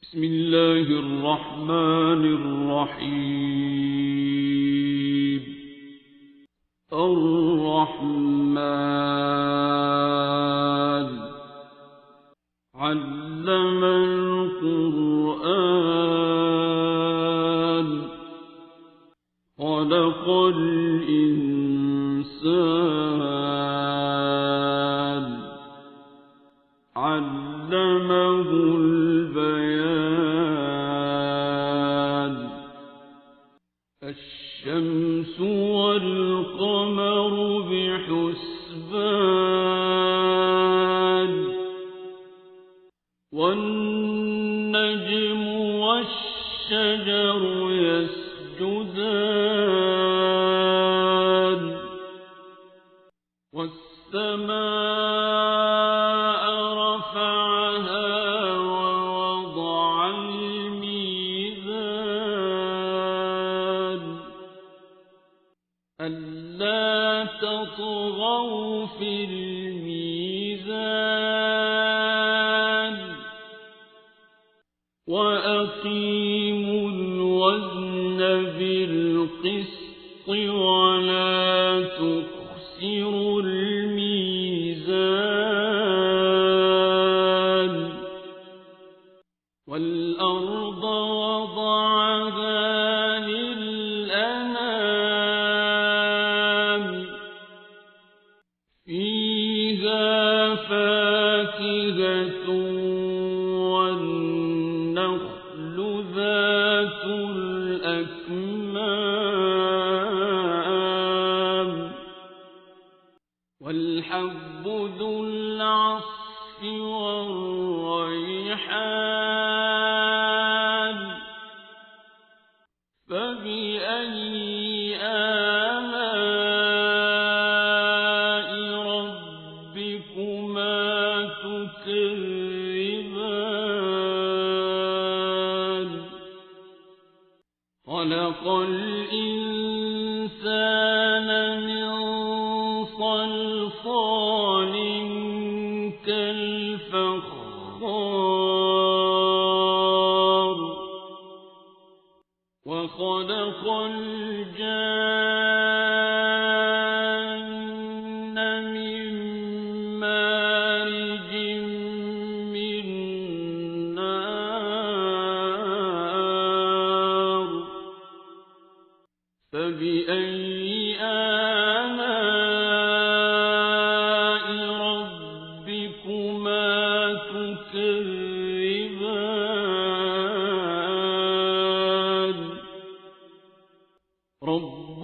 بسم الله الرحمن الرحيم. الرحمن علم القرآن خلق الإنسان علمه البيان. الشمس والقمر بحسبان والنجم والشجر يسجدان والسماء رفعها ووضع الميزان ألا تطغوا في الميزان وأقيموا الوزن بالقسط ولا تخسروا الميزان. والأرض وضعها للأنام فيها فاكهة والنخل ذات الأكمام والحب ذو العصف والريحان. فبأي آلاء ربكما تكذبان. خلق الإنسان من صلصال كالفخار وخلق الجان من مارج من نار. فبأي آلاء ربكما تكذبان. رب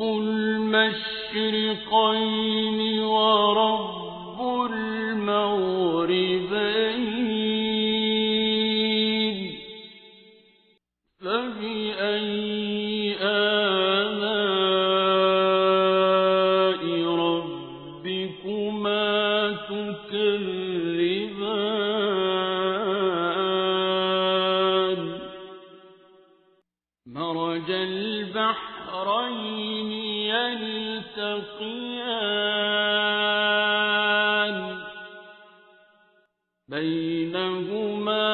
المشرقين ورب المغربين. فبأي آلاء ربكما تكذبان. مرج البحرين يلتقيان بينهما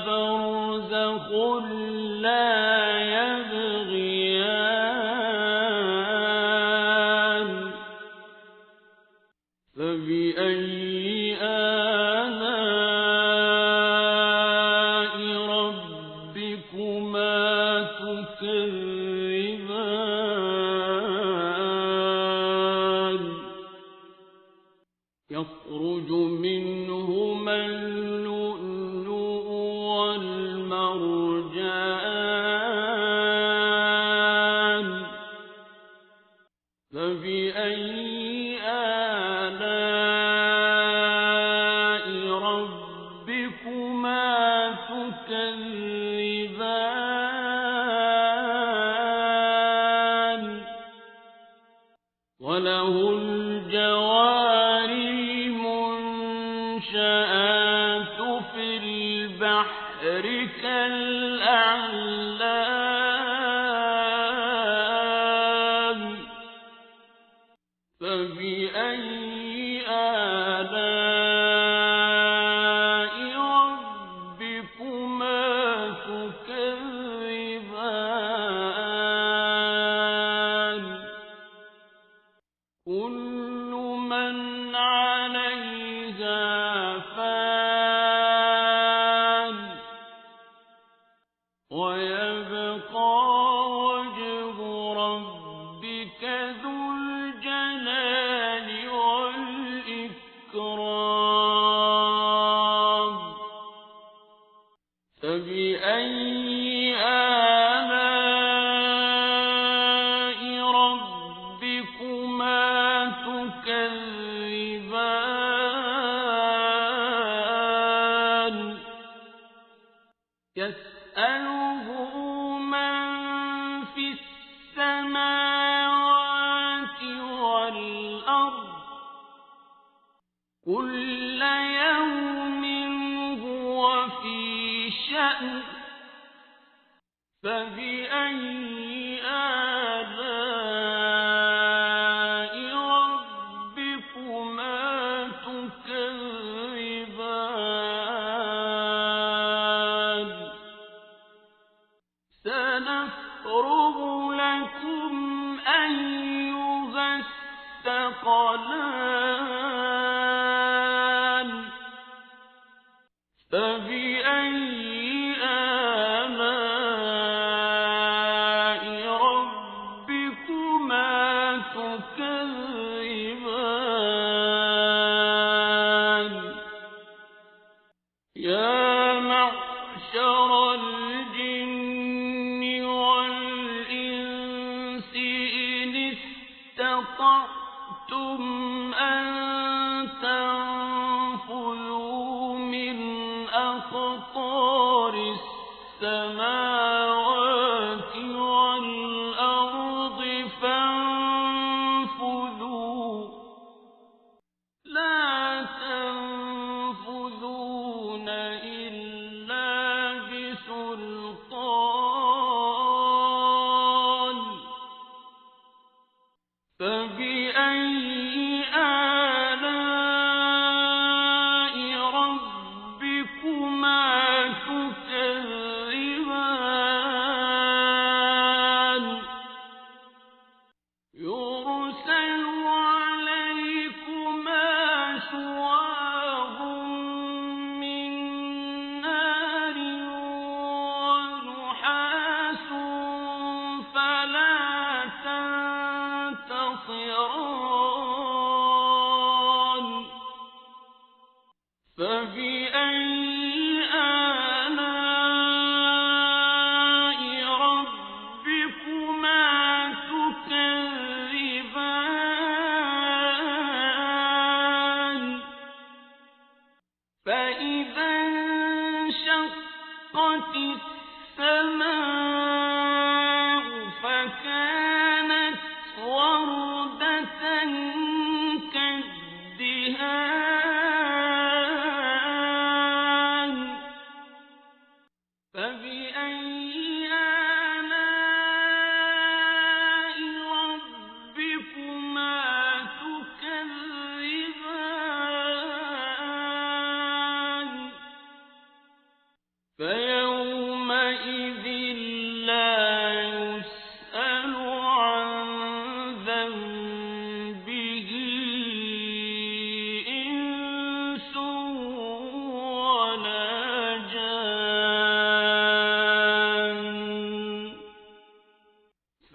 برزخ لا يبغيان. فبأي آلاء ربكما تكذبان. يخرج منهما اللؤلؤ والمرجان. فبأي آلاء ربكما تكذبان. وله الجوار المنشآت في البحر كالأعلام. فبأي آلاء ربكما فبأي آلاء ربكما تكذبان يسأله من في السماوات والأرض كل يوم هو في شأن فبأي آلاء ربكما تكذبان سنفرغ لكم أيها الثقلان فبأي آلاء ربكما تكذبان يا معشر الجن والإنس إن استطعتم أن تنفذوا من أقطار السماوات والأرض فانفذوا لا تنفذون إلا بسلطان فبأي آلاء ربكما تكذبان يرسل عليكما شواظ من نار ونحاس فلا تنتصران فبأي آلاء ربكما تكذبان فإذا انشقت السماء فكانت وردة كالدهان فبأي آلاء ربكما تكذبان فيومئذ لا يسأل عن ذنبه إنس ولا جان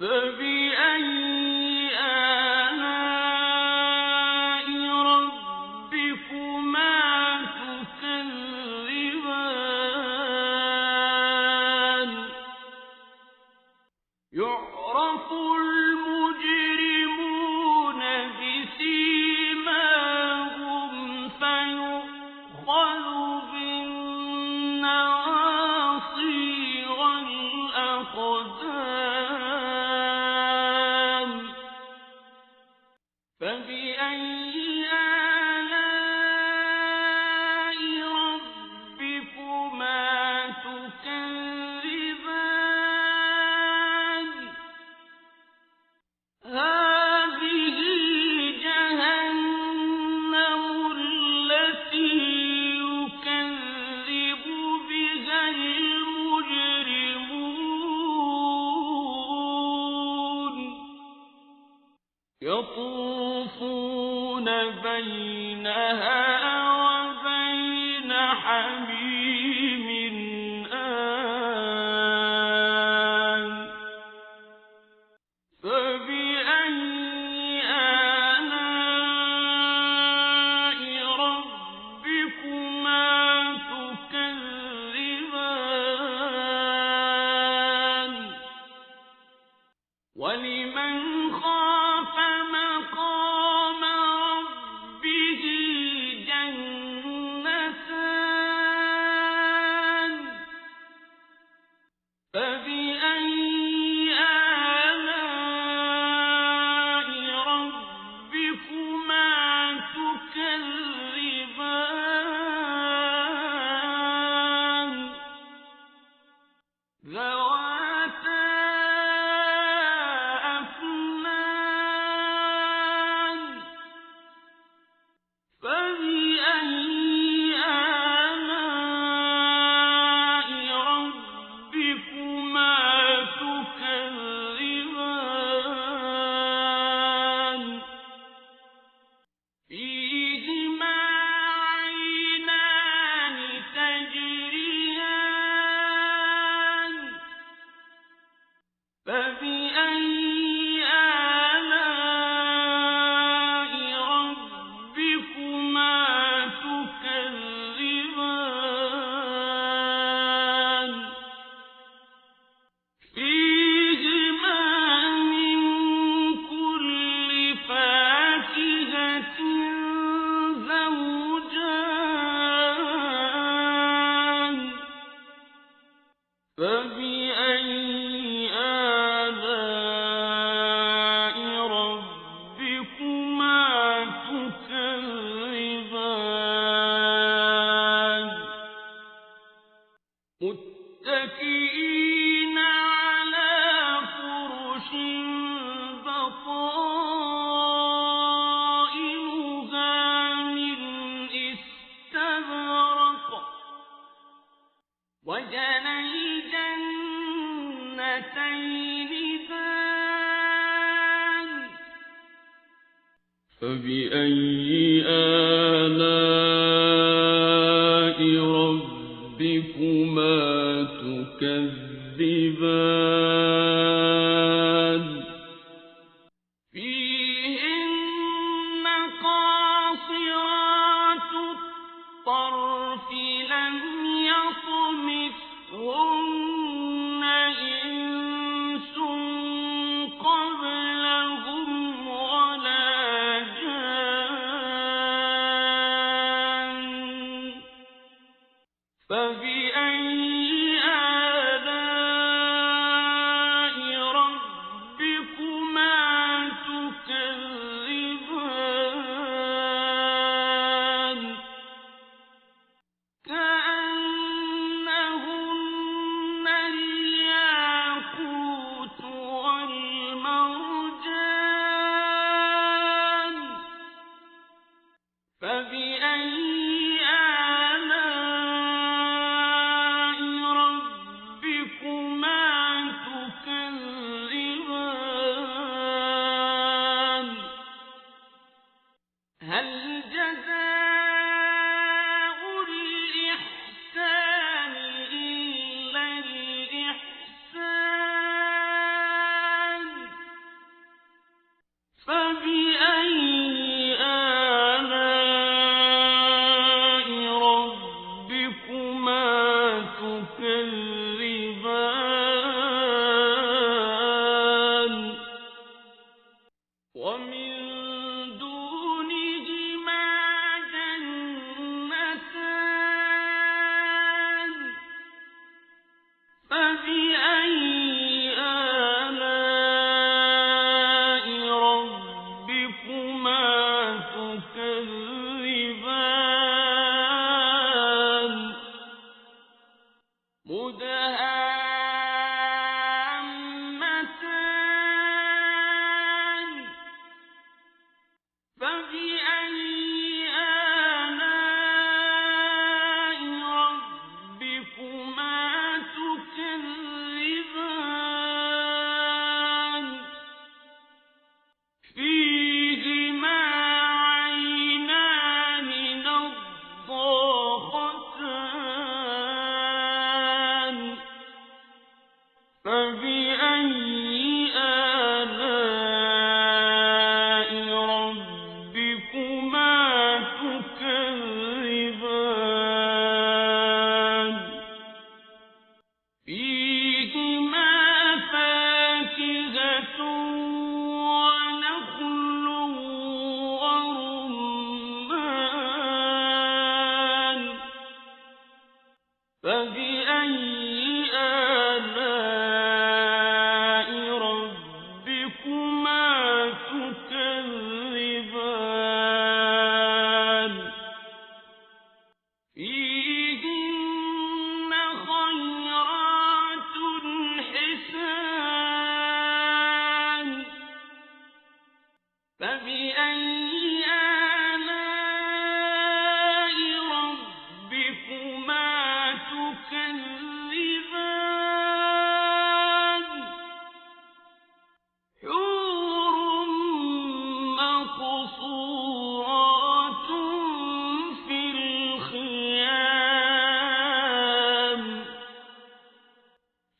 فبأي آلاء ربكما تكذبان يعرف المجرمون بسيماهم فيؤخذ بالنواصي والأقدام فبأي آلاء ربكما تكذبان هذه جهنم التي يكذب بها المجرمون يطوفون بينها وبين حميم آن فبأي آلاء ربكما تكذبان فبأي آلاء ربكما تكذبان ذواتا أفنان فبأي آلاء ربكما تكذبان فيهما عينان تجريان فبأي آلاء ربكما تكذبان فيهما من كل فاكهة زوجان فبأي آلاء ربكما تكذبان متكئين على فرش بطائنها من استبرق وجنى الجنتين دان فبأي آلاء ربكما تكذبان فيهن قاصرات الطرف لم يطمثهن إنس قبلهم ولا جان فبأي آلاء ربكما تكذبان كأنهن الياقوت والمرجان فبأي آلاء ربكما تكذبان هل جزاء الإحسان إلا الإحسان فبأي آلاء ربكما تكذبان ومن دونهما جنتان فبأي آلاء ربكما تكذبان مدهامتان فبأي آلاء ربكما تكذبان فيهما عينان نضاختان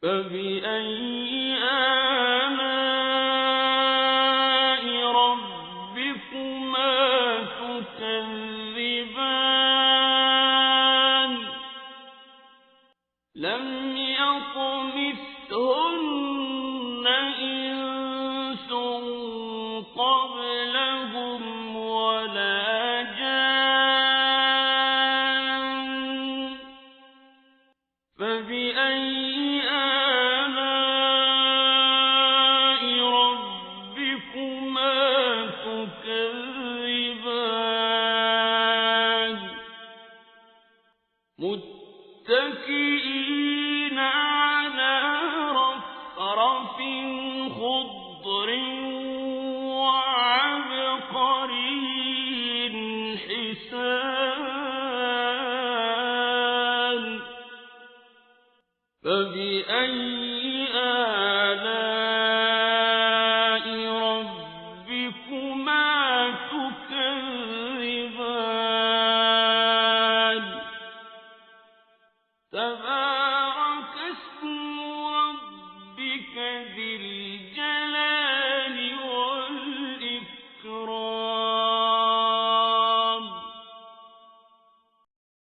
فبأي آلاء ربكما تكذبان لم يطمثهن إنس قبلهم ولا جان فبأي آلاء ربكما تكذبان متكئين على رفرف خضر وعبقري حسان فبأي آلاء ربكما تكذبان